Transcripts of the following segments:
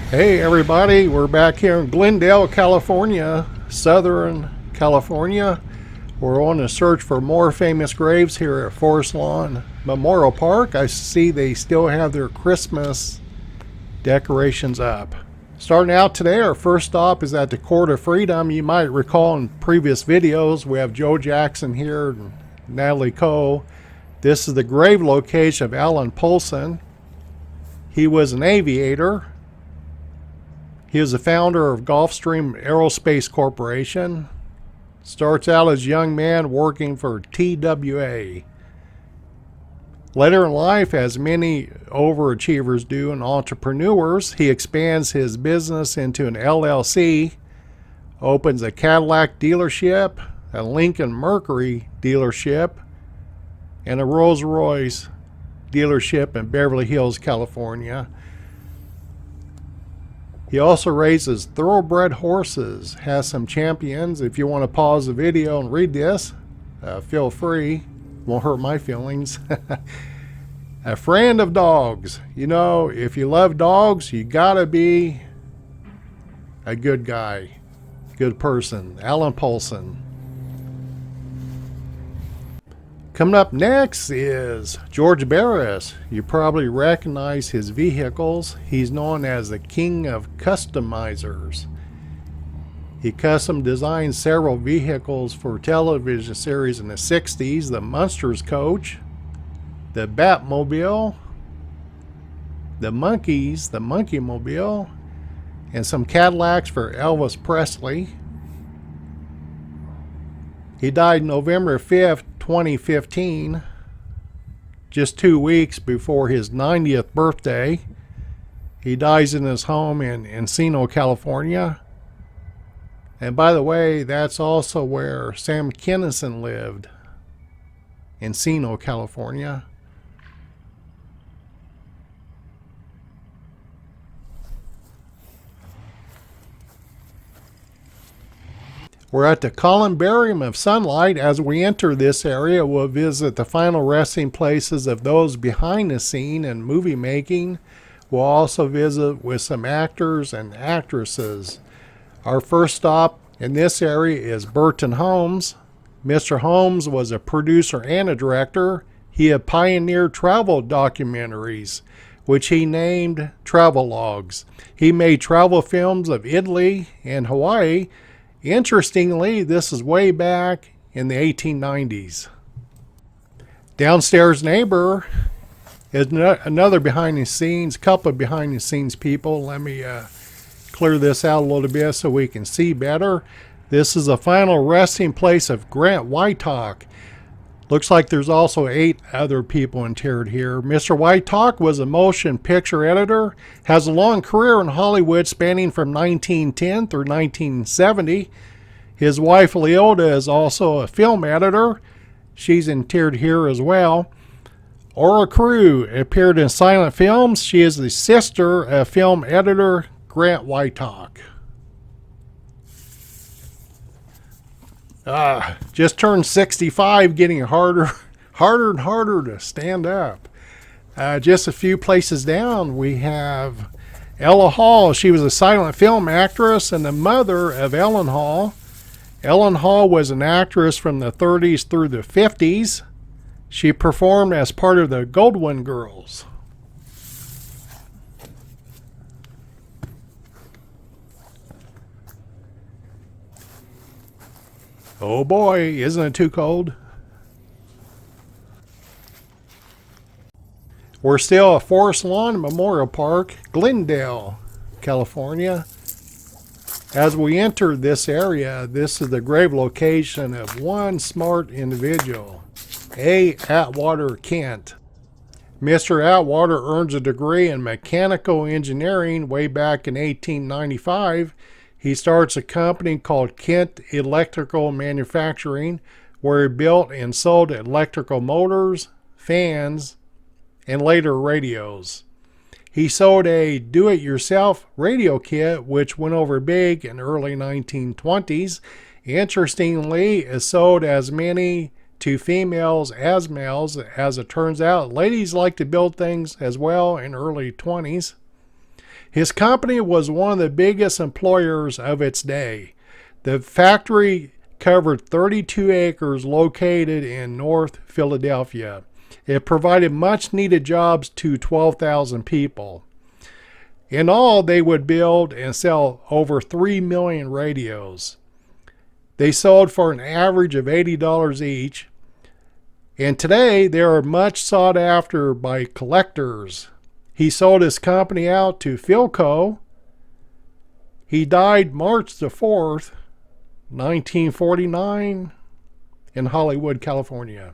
Hey everybody, we're back here in Glendale, California, Southern California. We're on a search for more famous graves here at Forest Lawn Memorial Park. I see they still have their Christmas decorations up. Starting out today, our first stop is at the Court of Freedom. You might recall in previous videos, we have Joe Jackson here and Natalie Coe. This is the grave location of Alan Paulson. He was an aviator. He was the founder of Gulfstream Aerospace Corporation. Starts out as a young man working for TWA. Later in life, as many overachievers do and entrepreneurs, he expands his business into an LLC, opens a Cadillac dealership, a Lincoln Mercury dealership, and a Rolls-Royce dealership in Beverly Hills, California. He also raises thoroughbred horses, has some champions. If you want to pause the video and read this, feel free. Won't hurt my feelings. A friend of dogs. You know, if you love dogs, you gotta be a good guy, good person. Alan Paulson. Coming up next is George Barris. You probably recognize his vehicles. He's known as the king of customizers. He custom designed several vehicles for television series in the 60s. The Munsters Coach, the Batmobile, the Monkeys, the Monkey Mobile, and some Cadillacs for Elvis Presley. He died November 5th, 2015, just 2 weeks before his 90th birthday. He dies in his home in Encino, California. And by the way, that's also where Sam Kinison lived, Encino, California. We're at the Columbarium of Sunlight. As we enter this area, we'll visit the final resting places of those behind the scene in movie making. We'll also visit with some actors and actresses. Our first stop in this area is Burton Holmes. Mr. Holmes was a producer and a director. He had pioneered travel documentaries, which he named travelogues. He made travel films of Italy and Hawaii. Interestingly, this is way back in the 1890s. Downstairs neighbor is another couple of behind the scenes people. Let me clear this out a little bit so we can see better. This is the final resting place of Grant Wytock. Looks like there's also 8 other people interred here. Mr. Wytock was a motion picture editor, has a long career in Hollywood spanning from 1910 through 1970. His wife Leota is also a film editor. She's interred here as well. Ora Crew appeared in silent films. She is the sister of film editor Grant Wytock. Just turned 65, getting harder and harder to stand up. Just a few places down, we have Ella Hall. She was a silent film actress and the mother of Ellen Hall. Ellen Hall was an actress from the 30s through the 50s. She performed as part of the Goldwyn Girls. Oh boy, isn't it too cold? We're still at Forest Lawn Memorial Park, Glendale, California. As we enter this area, this is the grave location of one smart individual, Atwater Kent. Mr. Atwater earns a degree in mechanical engineering way back in 1895. He starts a company called Kent Electrical Manufacturing, where he built and sold electrical motors, fans, and later radios. He sold a do-it-yourself radio kit, which went over big in the early 1920s. Interestingly, it sold as many to females as males. As it turns out, ladies like to build things as well in early 20s. His company was one of the biggest employers of its day. The factory covered 32 acres located in North Philadelphia. It provided much needed jobs to 12,000 people. In all, they would build and sell over 3 million radios. They sold for an average of $80 each. And today, they are much sought after by collectors. He sold his company out to Philco. He died March the 4th, 1949, in Hollywood, California.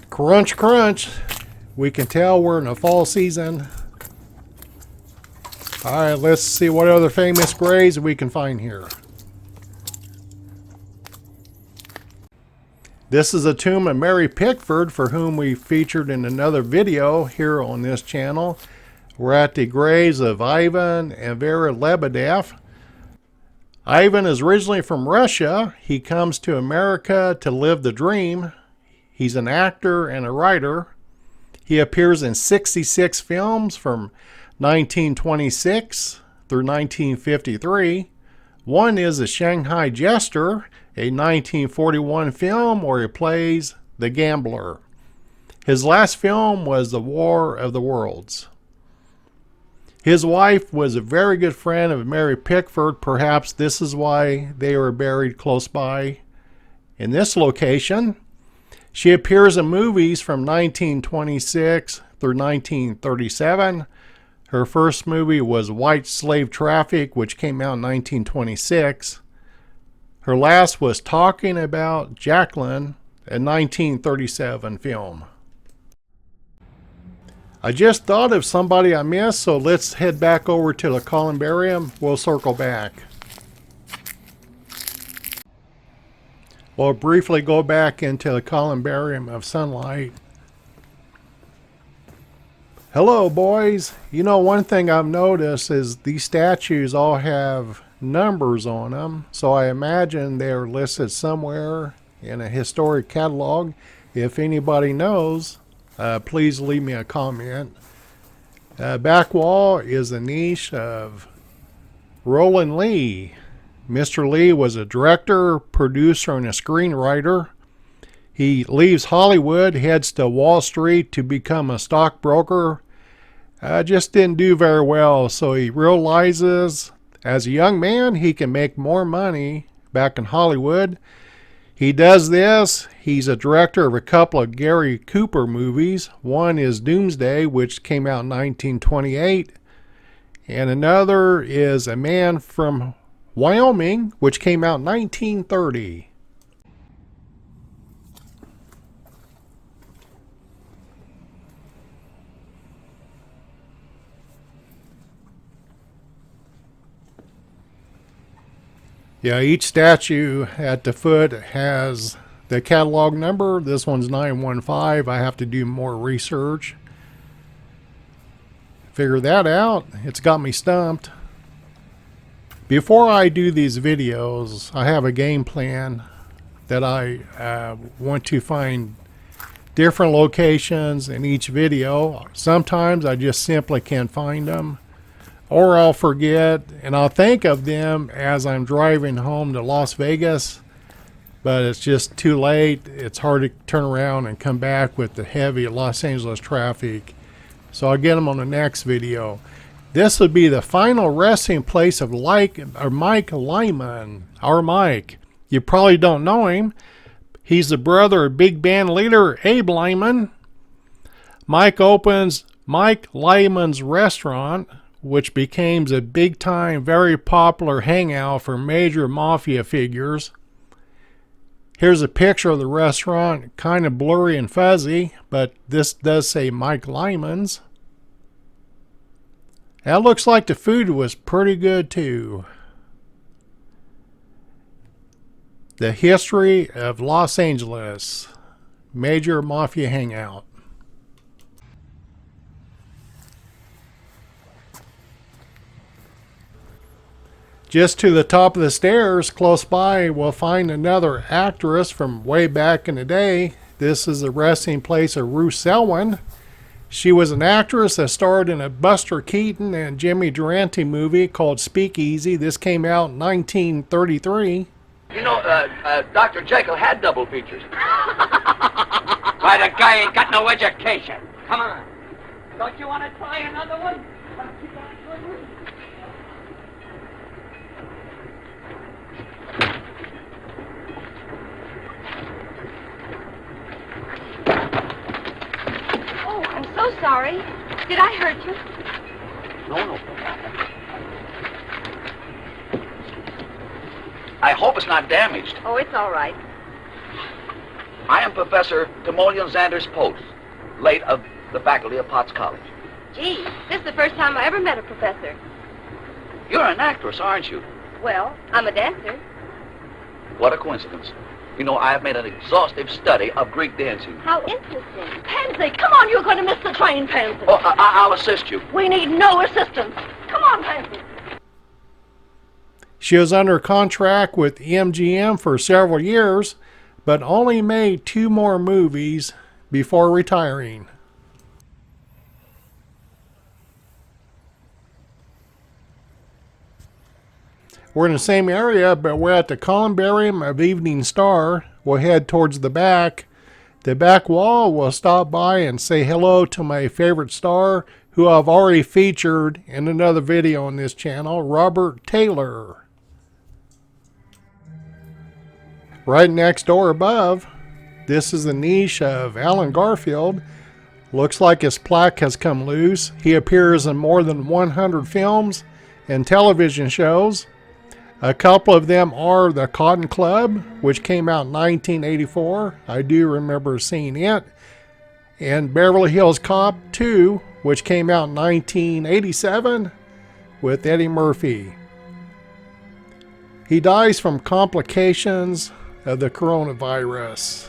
Crunch, crunch. We can tell we're in the fall season. All right, let's see what other famous graves we can find here. This is a tomb of Mary Pickford, for whom we featured in another video here on this channel. We're at the graves of Ivan and Wera Lebedef. Ivan is originally from Russia. He comes to America to live the dream. He's an actor and a writer. He appears in 66 films from 1926 through 1953. One is The Shanghai Jester, a 1941 film where he plays the gambler. His last film was The War of the Worlds. His wife was a very good friend of Mary Pickford. Perhaps this is why they were buried close by in this location. She appears in movies from 1926 through 1937. Her first movie was White Slave Traffic, which came out in 1926. Her last was Talking About Jacqueline, a 1937 film. I just thought of somebody I missed, so let's head back over to the Columbarium. We'll circle back. We'll briefly go back into the Columbarium of Sunlight. Hello, boys. You know, one thing I've noticed is these statues all have numbers on them, so I imagine they're listed somewhere in a historic catalog. If anybody knows, please leave me a comment. Back wall is a niche of Roland Lee. Mr. Lee was a director, producer, and a screenwriter. He leaves Hollywood, heads to Wall Street to become a stockbroker. Just didn't do very well, so he realizes as a young man he can make more money back in Hollywood. He does this. He's a director of a couple of Gary Cooper movies. One is Doomsday, which came out in 1928, and another is A Man from Wyoming, which came out in 1930. Yeah, each statue at the foot has the catalog number. This one's 915. I have to do more research. Figure that out. It's got me stumped. Before I do these videos, I have a game plan that I want to find different locations in each video. Sometimes I just simply can't find them, or I'll forget, and I'll think of them as I'm driving home to Las Vegas, but it's just too late. It's hard to turn around and come back with the heavy Los Angeles traffic. So I'll get them on the next video. This would be the final resting place of Mike Lyman. Our Mike. You probably don't know him. He's the brother of big band leader Abe Lyman. Mike opens Mike Lyman's Restaurant, which became a big-time, very popular hangout for major mafia figures. Here's a picture of the restaurant, kind of blurry and fuzzy, but this does say Mike Lyman's. That looks like the food was pretty good too. The history of Los Angeles, major mafia hangout. Just to the top of the stairs, close by, we'll find another actress from way back in the day. This is the resting place of Ruth Selwyn. She was an actress that starred in a Buster Keaton and Jimmy Durante movie called Speakeasy. This came out in 1933. You know, Dr. Jekyll had double features. Why, the guy ain't got no education. Come on. Don't you want to try another one? Oh, I'm so sorry. Did I hurt you? No. I hope it's not damaged. Oh, it's all right. I am Professor Timoleon Xanders Post, late of the faculty of Potts College. Gee, this is the first time I ever met a professor. You're an actress, aren't you? Well, I'm a dancer. What a coincidence. You know, I have made an exhaustive study of Greek dancing. How interesting. Pansy, come on, you're going to miss the train, Pansy. Oh, I'll assist you. We need no assistance. Come on, Pansy. She was under contract with MGM for several years, but only made 2 more movies before retiring. We're in the same area, but we're at the Columbarium of Evening Star. We'll head towards the back. The back wall, we'll stop by and say hello to my favorite star, who I've already featured in another video on this channel, Robert Taylor. Right next door above, this is the niche of Alan Garfield. Looks like his plaque has come loose. He appears in more than 100 films and television shows. A couple of them are The Cotton Club, which came out in 1984. I do remember seeing it. And Beverly Hills Cop 2, which came out in 1987 with Eddie Murphy. He dies from complications of the coronavirus.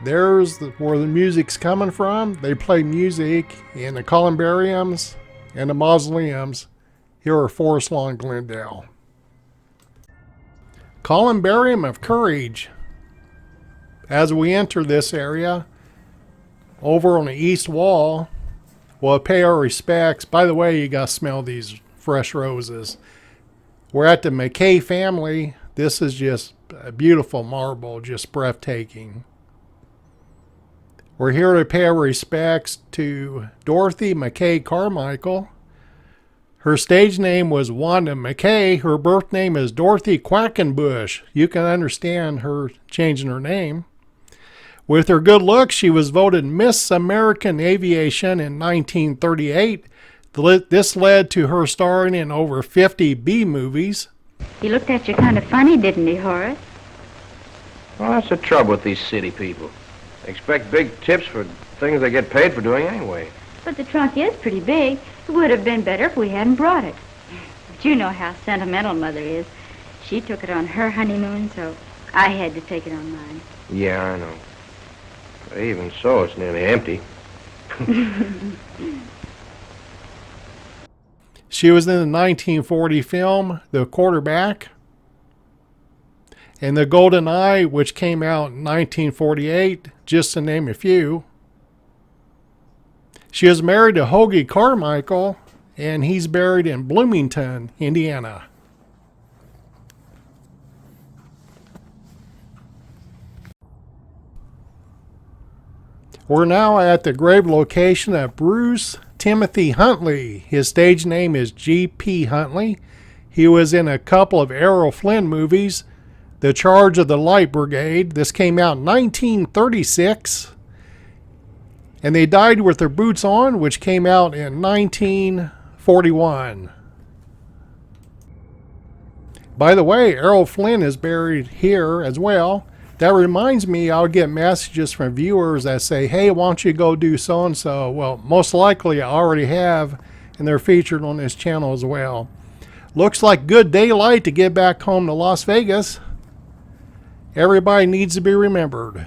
There's where the music's coming from. They play music in the columbariums and the mausoleums here at Forest Lawn, Glendale. Columbarium of Courage. As we enter this area, over on the east wall, we'll pay our respects. By the way, you got to smell these fresh roses. We're at the McKay family. This is just a beautiful marble, just breathtaking. We're here to pay our respects to Dorothy McKay Carmichael. Her stage name was Wanda McKay. Her birth name is Dorothy Quackenbush. You can understand her changing her name. With her good looks, she was voted Miss American Aviation in 1938. This led to her starring in over 50 B movies. He looked at you kind of funny, didn't he, Horace? Well, that's the trouble with these city people. They expect big tips for things they get paid for doing anyway. But the trunk is pretty big. It would have been better if we hadn't brought it. But you know how sentimental Mother is. She took it on her honeymoon, so I had to take it on mine. Yeah, I know. But even so, it's nearly empty. She was in the 1940 film The Quarterback, and The Golden Eye, which came out in 1948, just to name a few. She is married to Hoagie Carmichael, and he's buried in Bloomington, Indiana. We're now at the grave location of Bruce Timothy Huntley. His stage name is G.P. Huntley. He was in a couple of Errol Flynn movies. The Charge of the Light Brigade. This came out in 1936. And They Died with Their Boots On, which came out in 1941. By the way, Errol Flynn is buried here as well. That reminds me, I'll get messages from viewers that say, hey, why don't you go do so-and-so? Well, most likely I already have, and they're featured on this channel as well. Looks like good daylight to get back home to Las Vegas. Everybody needs to be remembered.